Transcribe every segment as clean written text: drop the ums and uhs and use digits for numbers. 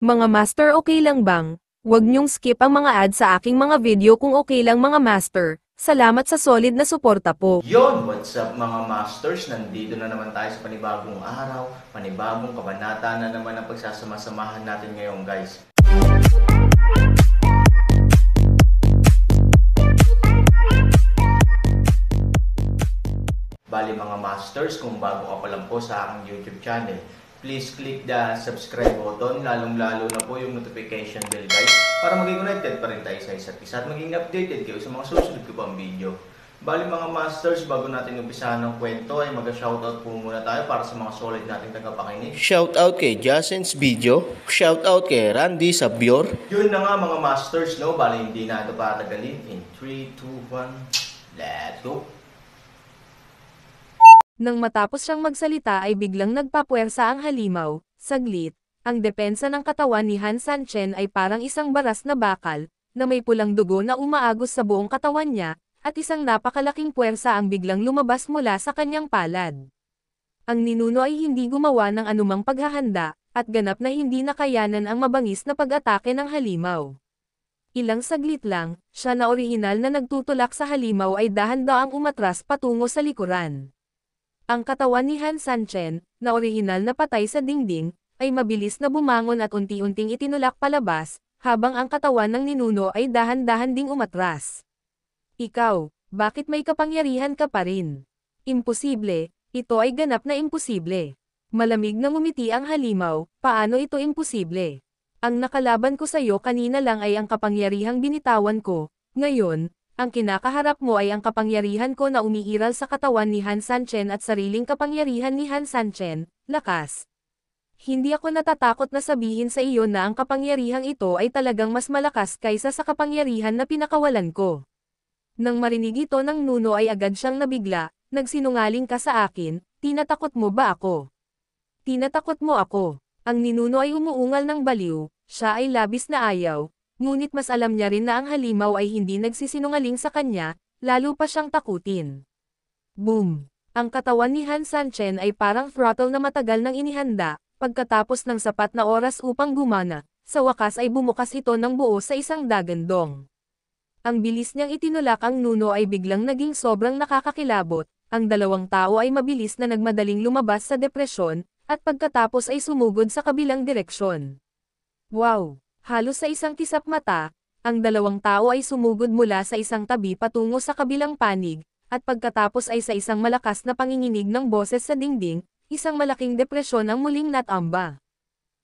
Mga master, okay lang bang? Huwag niyong skip ang mga ads sa aking mga video kung okay lang mga master. Salamat sa solid na suporta po. Yon, what's up mga masters? Nandito na naman tayo sa panibagong araw, panibagong kabanata na naman ang pagsasama-samahan natin ngayon, guys. Bali mga masters, kung bago ka pa lang po sa aking YouTube channel, please click the subscribe button, lalong-lalo na po yung notification bell, guys, para maging connected pa rin tayo sa isa't isa at maging updated kayo sa mga susunod ko pang video. Bali mga masters, bago natin umpisahan ng kwento ay mag-shoutout po muna tayo para sa mga solid nating tagapakinig. Shoutout kay Jasen's Video, shoutout kay Randy Sabior. Yun na nga mga masters, no? Bali hindi na ito patagalin. In 3, 2, 1, let's go! Nang matapos siyang magsalita ay biglang nagpapuwersa ang halimaw. Saglit, ang depensa ng katawan ni Han Sanchen ay parang isang baras na bakal, na may pulang dugo na umaagos sa buong katawan niya, at isang napakalaking puwersa ang biglang lumabas mula sa kanyang palad. Ang ninuno ay hindi gumawa ng anumang paghahanda, at ganap na hindi nakayanan ang mabangis na pag-atake ng halimaw. Ilang saglit lang, siya na orihinal na nagtutulak sa halimaw ay dahan-daang umatras patungo sa likuran. Ang katawan ni Han Sanchen, na orihinal na patay sa dingding, ay mabilis na bumangon at unti-unting itinulak palabas, habang ang katawan ng ninuno ay dahan-dahan ding umatras. Ikaw, bakit may kapangyarihan ka pa rin? Imposible, ito ay ganap na imposible. Malamig na ngumiti ang halimaw, paano ito imposible? Ang nakalaban ko sa iyo kanina lang ay ang kapangyarihang binitawan ko, ngayon, ang kinakaharap mo ay ang kapangyarihan ko na umiiral sa katawan ni Han Sanchen at sariling kapangyarihan ni Han Sanchen, lakas. Hindi ako natatakot na sabihin sa iyo na ang kapangyarihang ito ay talagang mas malakas kaysa sa kapangyarihan na pinakawalan ko. Nang marinig ito ng nuno ay agad siyang nabigla, nagsinungaling ka sa akin, tinatakot mo ba ako? Tinatakot mo ako. Ang ninuno ay umuungal ng baliw, siya ay labis na ayaw. Ngunit mas alam niya rin na ang halimaw ay hindi nagsisinungaling sa kanya, lalo pa siyang takutin. Boom! Ang katawan ni Han Sanchen ay parang throttle na matagal nang inihanda, pagkatapos ng sapat na oras upang gumana, sa wakas ay bumukas ito ng buo sa isang dagandong. Ang bilis niyang itinulak ang nuno ay biglang naging sobrang nakakakilabot, ang dalawang tao ay mabilis na nagmadaling lumabas sa depresyon, at pagkatapos ay sumugod sa kabilang direksyon. Wow! Halos sa isang kisap mata, ang dalawang tao ay sumugod mula sa isang tabi patungo sa kabilang panig, at pagkatapos ay sa isang malakas na panginginig ng boses sa dingding, isang malaking depresyon ang muling natamba.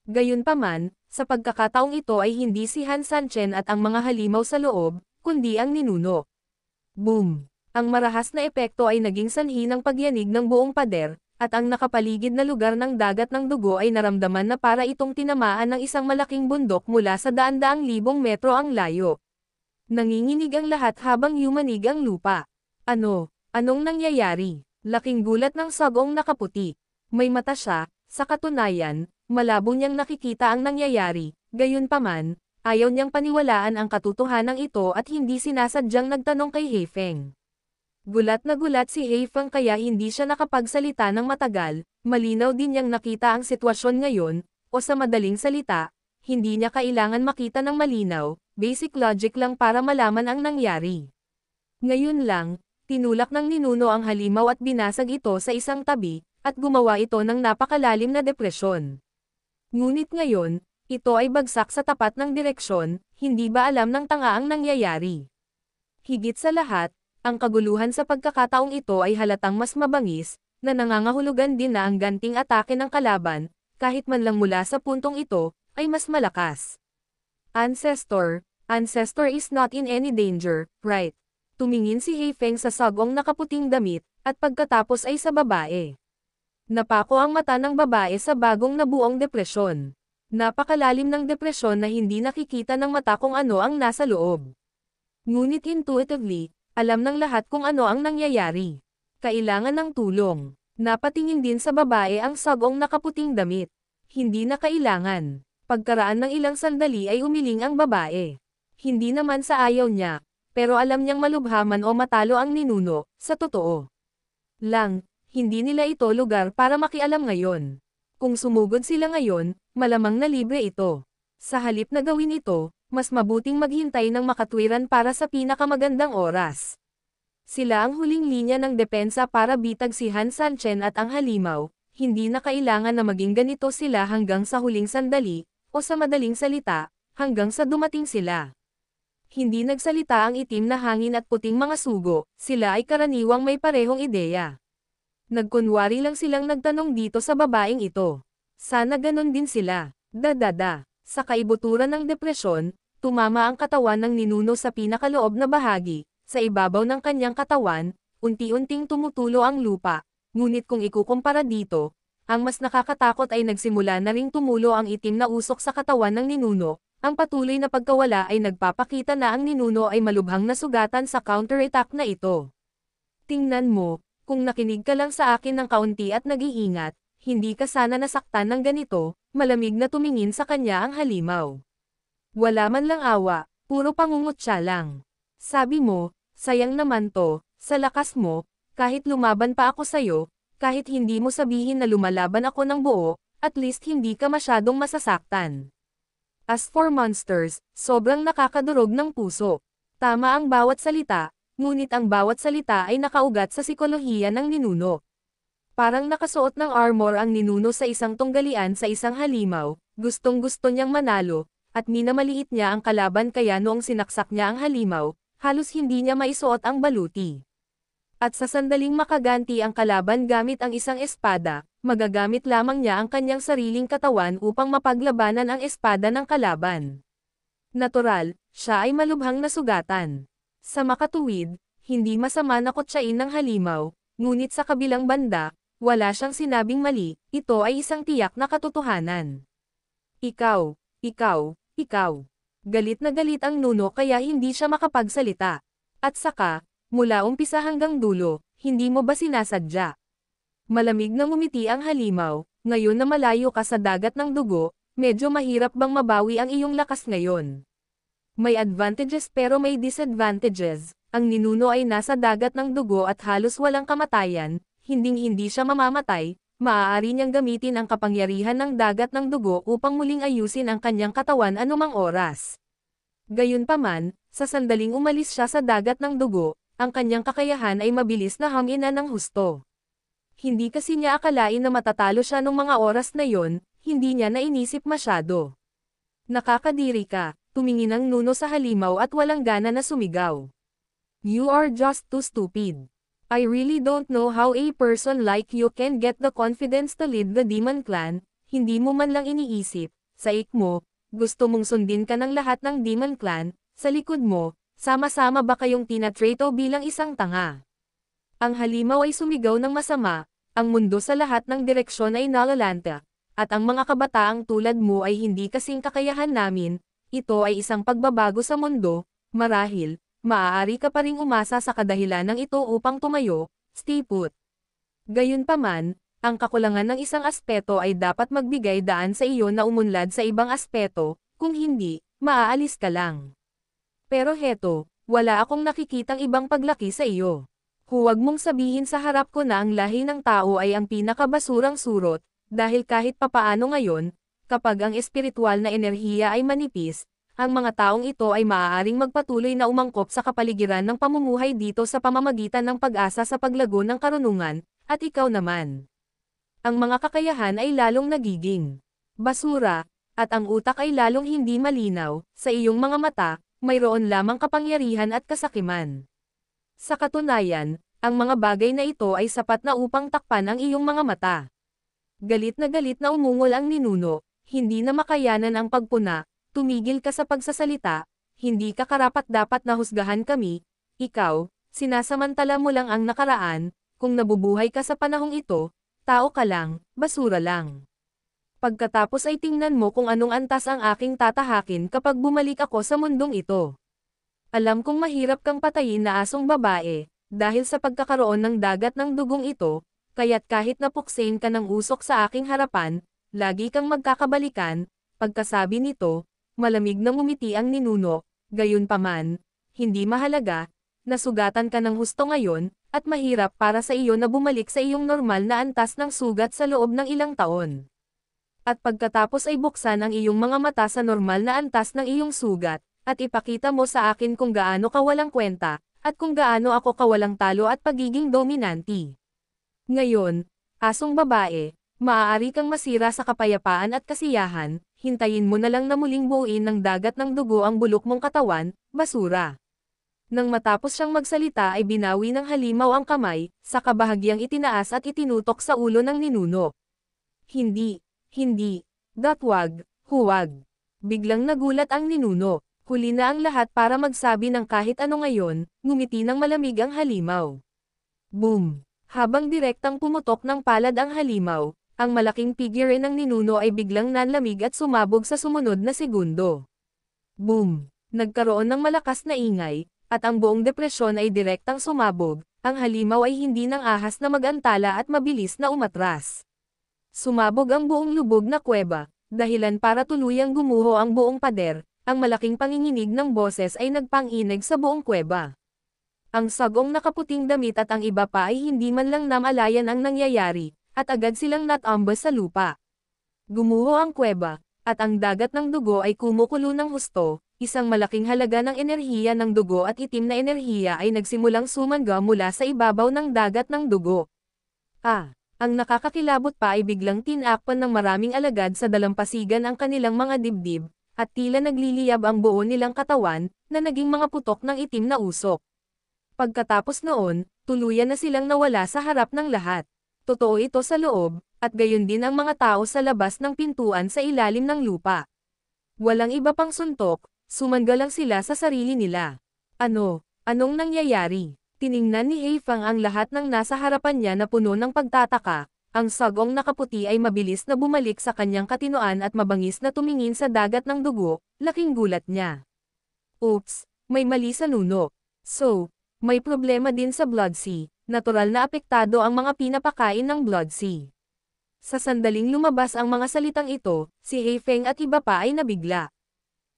Gayunpaman, sa pagkakataong ito ay hindi si Han Sanchen at ang mga halimaw sa loob, kundi ang ninuno. Boom! Ang marahas na epekto ay naging sanhi ng pagyanig ng buong pader, at ang nakapaligid na lugar ng dagat ng dugo ay naramdaman na para itong tinamaan ng isang malaking bundok mula sa daan-daang libong metro ang layo. Nanginginig ang lahat habang yumanig ang lupa. Anong nangyayari? Laking gulat ng sagong nakaputi. May mata siya, sa katunayan, malabo niyang nakikita ang nangyayari, gayunpaman, ayaw niyang paniwalaan ang katotohanan ito at hindi sinasadyang nagtanong kay Heifeng. Gulat na gulat si Heifeng kaya hindi siya nakapagsalita ng matagal, malinaw din niyang nakita ang sitwasyon ngayon, o sa madaling salita, hindi niya kailangan makita ng malinaw, basic logic lang para malaman ang nangyari. Ngayon lang, tinulak ng ninuno ang halimaw at binasag ito sa isang tabi, at gumawa ito ng napakalalim na depresyon. Ngunit ngayon, ito ay bagsak sa tapat ng direksyon, hindi ba alam ng tanga ang nangyayari? Higit sa lahat, ang kaguluhan sa pagkakataong ito ay halatang mas mabangis, na nangangahulugan din na ang ganting atake ng kalaban, kahit man lang mula sa puntong ito, ay mas malakas. Ancestor is not in any danger, right? Tumingin si Heifeng sa sagong nakaputing damit, at pagkatapos ay sa babae. Napako ang mata ng babae sa bagong nabuong depresyon. Napakalalim ng depresyon na hindi nakikita ng mata kung ano ang nasa loob. Ngunit intuitively, alam ng lahat kung ano ang nangyayari. Kailangan ng tulong. Napatingin din sa babae ang sagong nakaputing damit. Hindi na kailangan. Pagkaraan ng ilang sandali ay umiling ang babae. Hindi naman sa ayaw niya, pero alam niyang malubhaman o matalo ang ninuno, sa totoo lang, hindi nila ito lugar para makialam ngayon. Kung sumugod sila ngayon, malamang na libre ito. Sa halip na gawin ito, mas mabuting maghintay ng makatwiran para sa pinakamagandang oras. Sila ang huling linya ng depensa para bitag si Han Sanchen at ang halimaw, hindi na kailangan na maging ganito sila hanggang sa huling sandali, o sa madaling salita, hanggang sa dumating sila. Hindi nagsalita ang itim na hangin at puting mga sugo, sila ay karaniwang may parehong ideya. Nagkunwari lang silang nagtanong dito sa babaeng ito. Sana ganon din sila. Dadada. Sa kaibuturan ng depresyon, tumama ang katawan ng ninuno sa pinakaloob na bahagi. Sa ibabaw ng kanyang katawan, unti-unting tumutulo ang lupa. Ngunit kung ikukumpara dito, ang mas nakakatakot ay nagsimula na ring tumulo ang itim na usok sa katawan ng ninuno. Ang patuloy na pagkawala ay nagpapakita na ang ninuno ay malubhang nasugatan sa counterattack na ito. Tingnan mo, kung nakinig ka lang sa akin ng kaunti at nag-iingat, hindi ka sana nasaktan ng ganito, malamig na tumingin sa kanya ang halimaw. Wala man lang awa, puro pangungutya lang. Sabi mo, sayang naman to, sa lakas mo, kahit lumaban pa ako sayo, kahit hindi mo sabihin na lumalaban ako ng buo, at least hindi ka masyadong masasaktan. As for monsters, sobrang nakakadurog ng puso. Tama ang bawat salita, ngunit ang bawat salita ay nakaugat sa sikolohiya ng ninuno. Parang nakasuot ng armor ang ninuno sa isang tunggalian sa isang halimaw, gustong-gusto niyang manalo, at minamaliit niya ang kalaban kaya noong sinaksak niya ang halimaw, halos hindi niya maisuot ang baluti. At sa sandaling makaganti ang kalaban gamit ang isang espada, magagamit lamang niya ang kanyang sariling katawan upang mapaglabanan ang espada ng kalaban. Natural, siya ay malubhang nasugatan. Sa makatuwid, hindi masama na kutsain ng halimaw, ngunit sa kabilang banda, wala siyang sinabing mali, ito ay isang tiyak na katotohanan. Ikaw, ikaw, ikaw. Galit na galit ang nuno kaya hindi siya makapagsalita. At saka, mula umpisa hanggang dulo, hindi mo ba sinasadya? Malamig na ngumiti ang halimaw, ngayon na malayo ka sa dagat ng dugo, medyo mahirap bang mabawi ang iyong lakas ngayon? May advantages pero may disadvantages, ang ninuno ay nasa dagat ng dugo at halos walang kamatayan, hinding-hindi siya mamamatay, maaari niyang gamitin ang kapangyarihan ng dagat ng dugo upang muling ayusin ang kanyang katawan anumang oras. Gayunpaman, sa sandaling umalis siya sa dagat ng dugo, ang kanyang kakayahan ay mabilis na hanginan ng husto. Hindi kasi niya akalain na matatalo siya nung mga oras na yon, hindi niya nainisip masyado. Nakakadiri ka, tumingin ang nuno sa halimaw at walang gana na sumigaw. You are just too stupid. I really don't know how a person like you can get the confidence to lead the demon clan, hindi mo man lang iniisip, saik mo, gusto mong sundin ka ng lahat ng demon clan, sa likod mo, sama-sama ba kayong tinatrato bilang isang tanga? Ang halimaw ay sumigaw ng masama, ang mundo sa lahat ng direksyon ay nalalanta, at ang mga kabataang tulad mo ay hindi kasing kakayahan namin, ito ay isang pagbabago sa mundo, marahil, maaari ka pa ring umasa sa kadahilan ng ito upang tumayo, stay put. Gayunpaman, ang kakulangan ng isang aspeto ay dapat magbigay daan sa iyo na umunlad sa ibang aspeto, kung hindi, maaalis ka lang. Pero heto, wala akong nakikitang ibang paglaki sa iyo. Huwag mong sabihin sa harap ko na ang lahi ng tao ay ang pinakabasurang surot, dahil kahit papaano ngayon, kapag ang espiritual na enerhiya ay manipis, ang mga taong ito ay maaaring magpatuloy na umangkop sa kapaligiran ng pamumuhay dito sa pamamagitan ng pag-asa sa paglago ng karunungan, at ikaw naman. Ang mga kakayahan ay lalong nagiging basura, at ang utak ay lalong hindi malinaw, sa iyong mga mata, mayroon lamang kapangyarihan at kasakiman. Sa katunayan, ang mga bagay na ito ay sapat na upang takpan ang iyong mga mata. Galit na umungol ang ninuno, hindi na makayanan ang pagpuna, tumigil ka sa pagsasalita, hindi ka karapat-dapat na husgahan kami, ikaw, sinasamantala mo lang ang nakaraan, kung nabubuhay ka sa panahong ito, tao ka lang, basura lang. Pagkatapos ay tingnan mo kung anong antas ang aking tatahakin kapag bumalik ako sa mundong ito. Alam kong mahirap kang patayin na asong babae, dahil sa pagkakaroon ng dagat ng dugong ito, kaya't kahit napuksain ka ng usok sa aking harapan, lagi kang magkakabalikan, pagkasabi nito, malamig na ngumiti ang ninuno, gayunpaman, hindi mahalaga, nasugatan ka ng husto ngayon, at mahirap para sa iyo na bumalik sa iyong normal na antas ng sugat sa loob ng ilang taon. At pagkatapos ay buksan ang iyong mga mata sa normal na antas ng iyong sugat, at ipakita mo sa akin kung gaano ka walang kwenta, at kung gaano ako kawalang talo at pagiging dominanti. Ngayon, asong babae, maaari kang masira sa kapayapaan at kasiyahan, hintayin mo na lang na muling buuin ng dagat ng dugo ang bulok mong katawan, basura. Nang matapos siyang magsalita ay binawi ng halimaw ang kamay, sa kabahagyang itinaas at itinutok sa ulo ng ninuno. Hindi. Huwag. Biglang nagulat ang ninuno. Huli na ang lahat para magsabi ng kahit ano ngayon, ngumiti ng malamig ang halimaw. Boom! Habang direktang pumutok ng palad ang halimaw, ang malaking figure ng ninuno ay biglang nanlamig at sumabog sa sumunod na segundo. Boom! Nagkaroon ng malakas na ingay, at ang buong depresyon ay direktang sumabog, ang halimaw ay hindi nang ahas na mag-antala at mabilis na umatras. Sumabog ang buong lubog na kuweba, dahilan para tuluyang gumuho ang buong pader, ang malaking panginginig ng boses ay nagpanginig sa buong kuweba. Ang sagong nakaputing damit at ang iba pa ay hindi man lang namalayan ang nangyayari, at agad silang natambas sa lupa. Gumuho ang kuweba, at ang dagat ng dugo ay kumukulo ng husto, isang malaking halaga ng enerhiya ng dugo at itim na enerhiya ay nagsimulang sumangga mula sa ibabaw ng dagat ng dugo. Ang nakakakilabot pa ay biglang tinakpan ng maraming alagad sa dalampasigan ang kanilang mga dibdib, at tila nagliliyab ang buo nilang katawan, na naging mga putok ng itim na usok. Pagkatapos noon, tuluyan na silang nawala sa harap ng lahat. Totoo ito sa loob, at gayon din ang mga tao sa labas ng pintuan sa ilalim ng lupa. Walang iba pang suntok, sumangga lang sila sa sarili nila. Anong nangyayari? Tiningnan ni Heifang ang lahat ng nasa harapan niya na puno ng pagtataka, ang sagong nakaputi ay mabilis na bumalik sa kanyang katinoan at mabangis na tumingin sa dagat ng dugo, laking gulat niya. Oops, may mali sa nuno. So, may problema din sa Blood Sea, natural na apektado ang mga pinapakain ng Blood Sea. Sa sandaling lumabas ang mga salitang ito, si Heifeng at iba pa ay nabigla.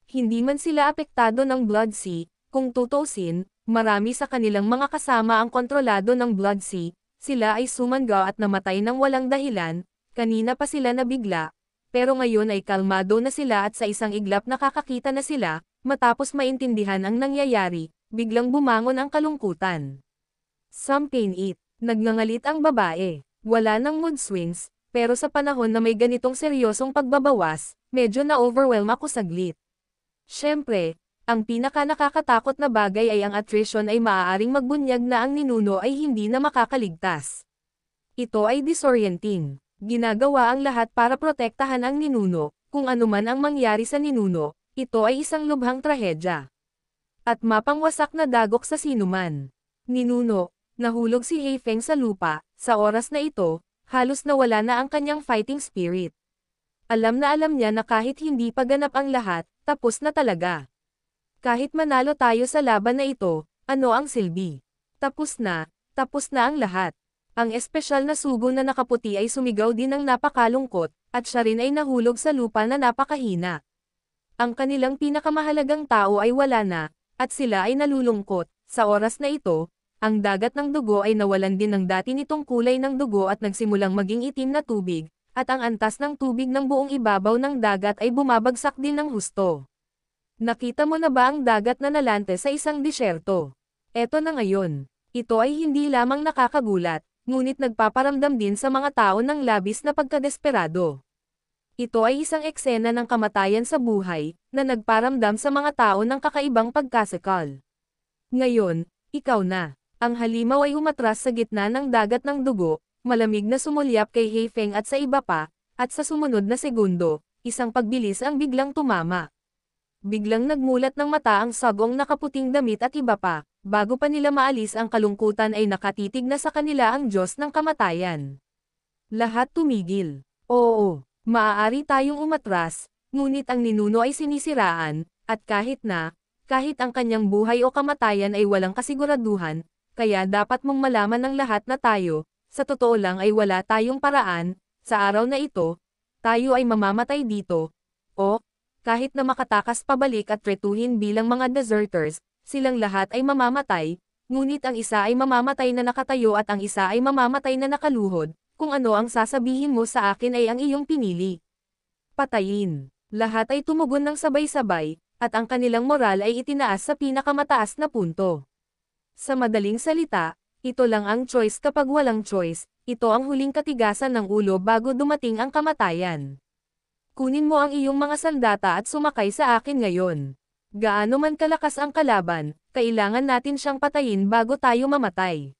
Hindi man sila apektado ng Blood Sea, kung tutuusin, marami sa kanilang mga kasama ang kontrolado ng Blood Sea, sila ay sumangga at namatay ng walang dahilan, kanina pa sila nabigla, pero ngayon ay kalmado na sila at sa isang iglap nakakakita na sila, matapos maintindihan ang nangyayari, biglang bumangon ang kalungkutan. Some pain it, nagngangalit ang babae, wala nang mood swings, pero sa panahon na may ganitong seryosong pagbabawas, medyo na-overwhelm ako saglit. Siyempre, ang pinaka-nakakatakot na bagay ay ang attrition ay maaaring magbunyag na ang ninuno ay hindi na makakaligtas. Ito ay disorienting. Ginagawa ang lahat para protektahan ang ninuno, kung anuman ang mangyari sa ninuno, ito ay isang lubhang trahedya. At mapangwasak na dagok sa sinuman. Ninuno, nahulog si Heifeng sa lupa, sa oras na ito, halos nawala na ang kanyang fighting spirit. Alam na alam niya na kahit hindi pa ganap ang lahat, tapos na talaga. Kahit manalo tayo sa laban na ito, ano ang silbi? Tapos na ang lahat. Ang espesyal na sugo na nakaputi ay sumigaw din ng napakalungkot, at siya rin ay nahulog sa lupa na napakahina. Ang kanilang pinakamahalagang tao ay wala na, at sila ay nalulungkot. Sa oras na ito, ang dagat ng dugo ay nawalan din ng dati nitong kulay ng dugo at nagsimulang maging itim na tubig, at ang antas ng tubig ng buong ibabaw ng dagat ay bumabagsak din ng husto. Nakita mo na ba ang dagat na nalante sa isang disyerto? Eto na ngayon. Ito ay hindi lamang nakakagulat, ngunit nagpaparamdam din sa mga tao ng labis na pagkadesperado. Ito ay isang eksena ng kamatayan sa buhay, na nagparamdam sa mga tao ng kakaibang pagkasikal. Ngayon, ikaw na. Ang halimaw ay umatras sa gitna ng dagat ng dugo, malamig na sumulyap kay Heifeng at sa iba pa, at sa sumunod na segundo, isang pagbilis ang biglang tumama. Biglang nagmulat ng mata ang sagong nakaputing damit at iba pa, bago pa nila maalis ang kalungkutan ay nakatitig na sa kanila ang Diyos ng kamatayan. Lahat tumigil. Oo, maaari tayong umatras, ngunit ang ninuno ay sinisiraan, at kahit ang kanyang buhay o kamatayan ay walang kasiguraduhan, kaya dapat mong malaman ng lahat na tayo, sa totoo lang ay wala tayong paraan, sa araw na ito, tayo ay mamamatay dito, o, kahit na makatakas pabalik at retuhin bilang mga deserters, silang lahat ay mamamatay, ngunit ang isa ay mamamatay na nakatayo at ang isa ay mamamatay na nakaluhod, kung ano ang sasabihin mo sa akin ay ang iyong pinili. Patayin. Lahat ay tumugon ng sabay-sabay, at ang kanilang moral ay itinaas sa pinakamataas na punto. Sa madaling salita, ito lang ang choice kapag walang choice, ito ang huling katigasan ng ulo bago dumating ang kamatayan. Kunin mo ang iyong mga sandata at sumakay sa akin ngayon. Gaano man kalakas ang kalaban, kailangan natin siyang patayin bago tayo mamatay.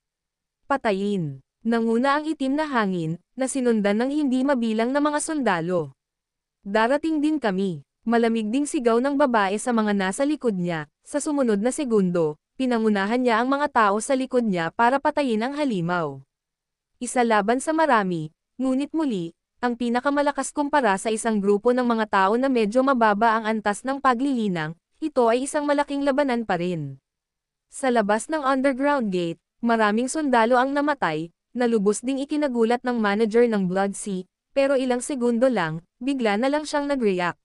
Patayin. Nanguna ang itim na hangin, na sinundan ng hindi mabilang na mga sundalo. Darating din kami. Malamig ding sigaw ng babae sa mga nasa likod niya. Sa sumunod na segundo, pinangunahan niya ang mga tao sa likod niya para patayin ang halimaw. Isa laban sa marami, ngunit muli, ang pinakamalakas kumpara sa isang grupo ng mga tao na medyo mababa ang antas ng paglilinang, ito ay isang malaking labanan pa rin. Sa labas ng underground gate, maraming sundalo ang namatay, na lubos ding ikinagulat ng manager ng Blood Sea, pero ilang segundo lang, bigla na lang siyang nag-react.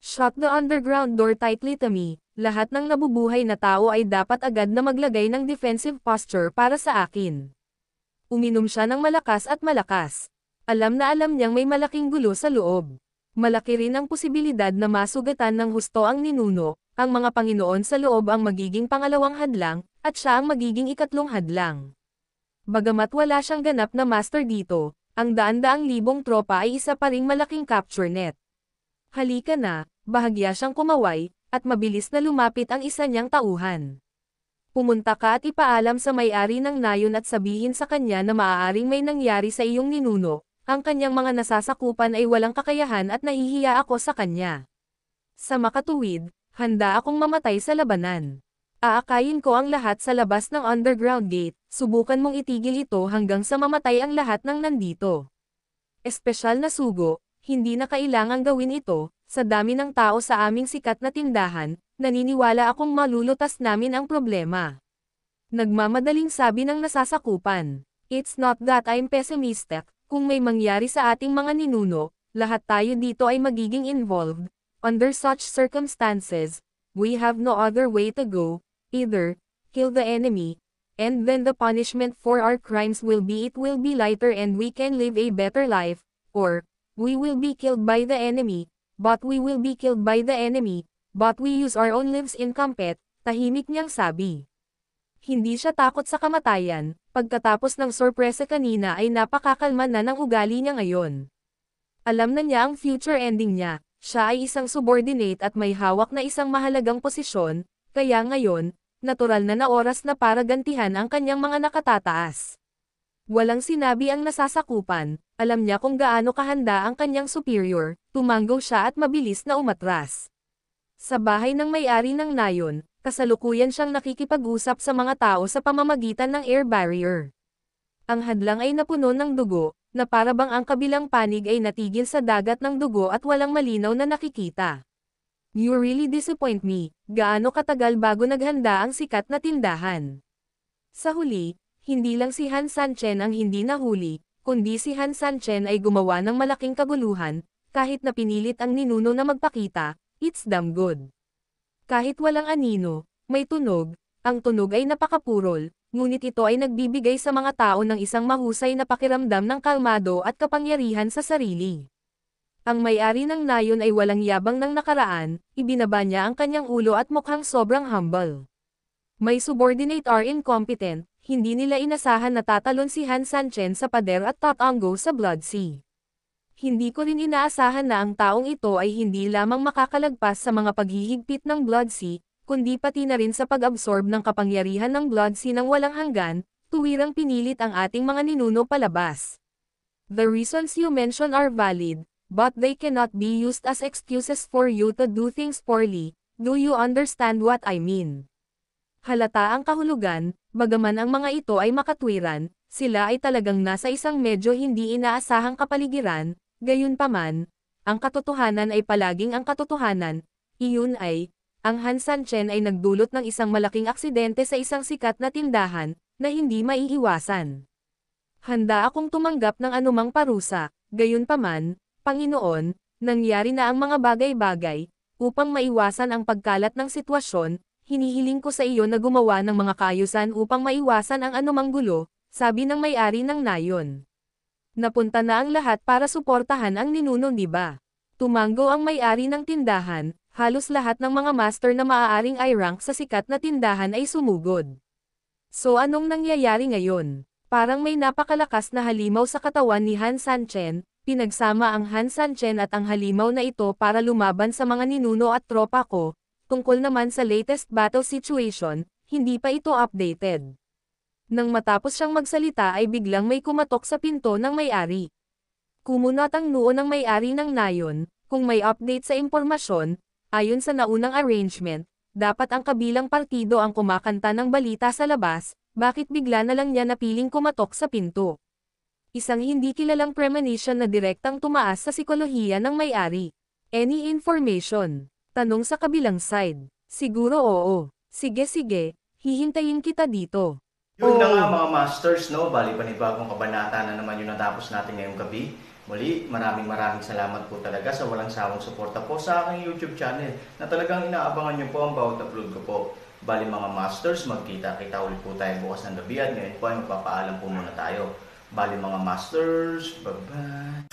Shut the underground door tightly to me. Lahat ng nabubuhay na tao ay dapat agad na maglagay ng defensive posture para sa akin. Uminom siya ng malakas at malakas. Alam na alam niyang may malaking gulo sa loob. Malaki rin ang posibilidad na masugatan ng husto ang ninuno, ang mga Panginoon sa loob ang magiging pangalawang hadlang, at siya ang magiging ikatlong hadlang. Bagamat wala siyang ganap na master dito, ang daan-daang libong tropa ay isa pa ring malaking capture net. Halika na, bahagya siyang kumaway, at mabilis na lumapit ang isa niyang tauhan. Pumunta ka at ipaalam sa may-ari ng nayon at sabihin sa kanya na maaaring may nangyari sa iyong ninuno, ang kanyang mga nasasakupan ay walang kakayahan at nahihiya ako sa kanya. Sa makatuwid, handa akong mamatay sa labanan. Aakayin ko ang lahat sa labas ng underground gate, subukan mong itigil ito hanggang sa mamatay ang lahat ng nandito. Espesyal na sugo, hindi na kailangang gawin ito, sa dami ng tao sa aming sikat na tindahan, naniniwala akong malulutas namin ang problema. Nagmamadaling sabi ng nasasakupan. It's not that I'm pessimistic, kung may mangyari sa ating mga ninuno, lahat tayo dito ay magiging involved. Under such circumstances, we have no other way to go, either kill the enemy, and then the punishment for our crimes will be lighter and we can live a better life, or we will be killed by the enemy, but we will be killed by the enemy, but we use our own lives in combat, tahimik niyang sabi. Hindi siya takot sa kamatayan, pagkatapos ng sorpresa kanina ay napakakalma na ng ugali niya ngayon. Alam na niya ang future ending niya, siya ay isang subordinate at may hawak na isang mahalagang posisyon, kaya ngayon, natural na oras na para gantihan ang kanyang mga nakatataas. Walang sinabi ang nasasakupan, alam niya kung gaano kahanda ang kanyang superior, tumanggo siya at mabilis na umatras. Sa bahay ng may-ari ng nayon, kasalukuyan siyang nakikipag-usap sa mga tao sa pamamagitan ng air barrier. Ang hadlang ay napuno ng dugo, na parabang ang kabilang panig ay natigil sa dagat ng dugo at walang malinaw na nakikita. You really disappoint me, gaano katagal bago naghanda ang sikat na tindahan. Sa huli, hindi lang si Han Sanchen ang hindi nahuli, kundi si Han Sanchen ay gumawa ng malaking kaguluhan, kahit na pinilit ang ninuno na magpakita, it's damn good. Kahit walang anino, may tunog, ang tunog ay napakapurol, ngunit ito ay nagbibigay sa mga tao ng isang mahusay na pakiramdam ng kalmado at kapangyarihan sa sarili. Ang may-ari ng nayon ay walang yabang ng nakaraan, ibinaba niya ang kanyang ulo at mukhang sobrang humble. May subordinate are incompetent, hindi nila inasahan na tatalon si Han Sanchen sa pader at tatanggo sa Blood Sea. Hindi ko rin inaasahan na ang taong ito ay hindi lamang makakalagpas sa mga paghihigpit ng Blood Sea, kundi pati na rin sa pag-absorb ng kapangyarihan ng Blood Sea ng walang hanggan, tuwirang pinilit ang ating mga ninuno palabas. The reasons you mention are valid, but they cannot be used as excuses for you to do things poorly. Do you understand what I mean? Halata ang kahulugan, bagaman ang mga ito ay makatwiran, sila ay talagang nasa isang medyo hindi inaasahang kapaligiran. Gayunpaman, ang katotohanan ay palaging ang katotohanan, iyon ay, ang Han Sanchen ay nagdulot ng isang malaking aksidente sa isang sikat na tindahan, na hindi maiiwasan. Handa akong tumanggap ng anumang parusa, gayunpaman, Panginoon, nangyari na ang mga bagay-bagay, upang maiwasan ang pagkalat ng sitwasyon, hinihiling ko sa iyo na gumawa ng mga kaayusan upang maiwasan ang anumang gulo, sabi ng may-ari ng nayon. Napunta na ang lahat para suportahan ang ninuno, di ba? Tumango ang may-ari ng tindahan, halos lahat ng mga master na maaaring i-rank sa sikat na tindahan ay sumugod. So anong nangyayari ngayon? Parang may napakalakas na halimaw sa katawan ni Han Sanchen, pinagsama ang Han Sanchen at ang halimaw na ito para lumaban sa mga ninuno at tropa ko. Tungkol naman sa latest battle situation, hindi pa ito updated. Nang matapos siyang magsalita ay biglang may kumatok sa pinto ng may-ari. Kumunat ang noo ng may-ari ng nayon, kung may update sa impormasyon, ayon sa naunang arrangement, dapat ang kabilang partido ang kumakanta ng balita sa labas, bakit bigla na lang niya napiling kumatok sa pinto? Isang hindi kilalang premonition na direktang tumaas sa psikolohiya ng may-ari. Any information? Tanong sa kabilang side. Siguro oo. Sige, hihintayin kita dito. Yun na nga mga masters, no? Bali panibagong kabanata na naman yung natapos natin ngayong gabi. Muli, maraming salamat po talaga sa walang sawang suporta po sa aking YouTube channel na talagang inaabangan nyo po ang bawat upload ko po. Bali mga masters, magkita-kita ulit po tayo bukas ng gabi at ngayon po ay magpapaalam po muna tayo. Bali mga masters, bye-bye!